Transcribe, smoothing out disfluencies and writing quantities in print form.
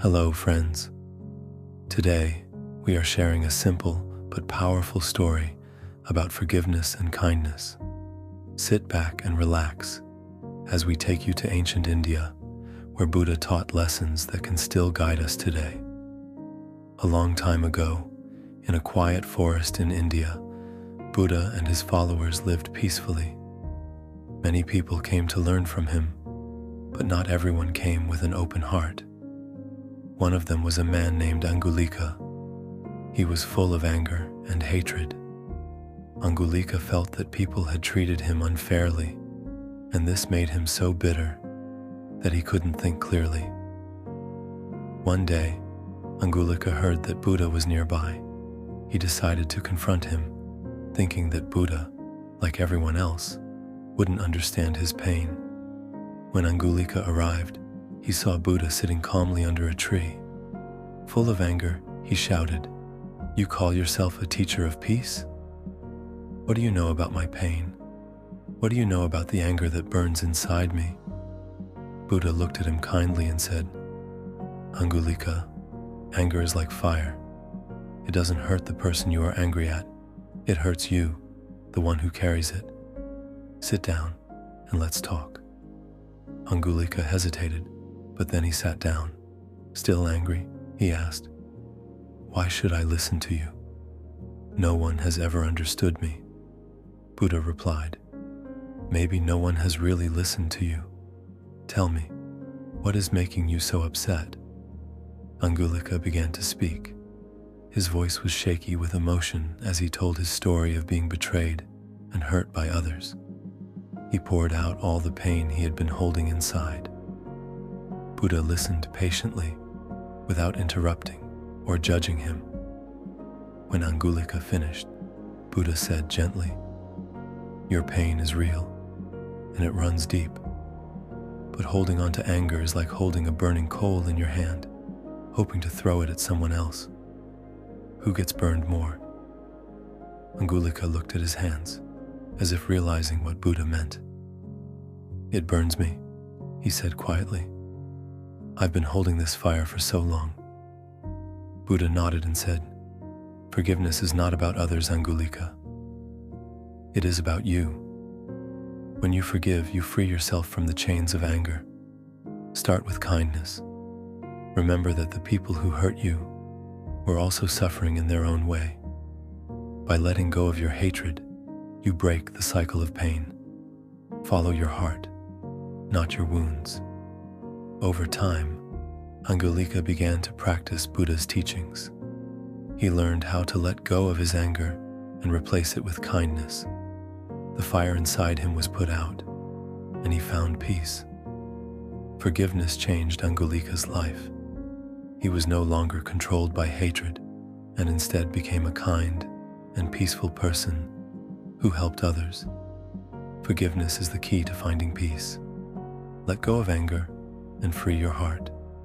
Hello, friends. Today, we are sharing a simple but powerful story about forgiveness and kindness. Sit back and relax as we take you to ancient India, where Buddha taught lessons that can still guide us today. A long time ago, in a quiet forest in India, Buddha and his followers lived peacefully. Many people came to learn from him, but not everyone came with an open heart. One of them was a man named Angulika. He was full of anger and hatred. Angulika felt that people had treated him unfairly, and this made him so bitter that he couldn't think clearly. One day, Angulika heard that Buddha was nearby. He decided to confront him, thinking that Buddha, like everyone else, wouldn't understand his pain. When Angulika arrived, he saw Buddha sitting calmly under a tree. Full of anger, he shouted, "You call yourself a teacher of peace? What do you know about my pain? What do you know about the anger that burns inside me?" Buddha looked at him kindly and said, "Angulika, anger is like fire. It doesn't hurt the person you are angry at. It hurts you, the one who carries it. Sit down and let's talk." Angulika hesitated, but then he sat down. Still angry, he asked, "Why should I listen to you? No one has ever understood me." Buddha replied, "Maybe no one has really listened to you. Tell me, what is making you so upset?" Angulika began to speak. His voice was shaky with emotion as he told his story of being betrayed and hurt by others. He poured out all the pain he had been holding inside. Buddha listened patiently, without interrupting or judging him. When Angulika finished, Buddha said gently, "Your pain is real, and it runs deep. But holding on to anger is like holding a burning coal in your hand, hoping to throw it at someone else. Who gets burned more?" Angulika looked at his hands, as if realizing what Buddha meant. "It burns me," he said quietly. "I've been holding this fire for so long." Buddha nodded and said, "Forgiveness is not about others, Angulika. It is about you. When you forgive, you free yourself from the chains of anger. Start with kindness. Remember that the people who hurt you were also suffering in their own way. By letting go of your hatred, you break the cycle of pain. Follow your heart, not your wounds." Over time, Angulika began to practice Buddha's teachings. He learned how to let go of his anger and replace it with kindness. The fire inside him was put out, and he found peace. Forgiveness changed Angulika's life. He was no longer controlled by hatred, and instead became a kind and peaceful person who helped others. Forgiveness is the key to finding peace. Let go of anger and free your heart.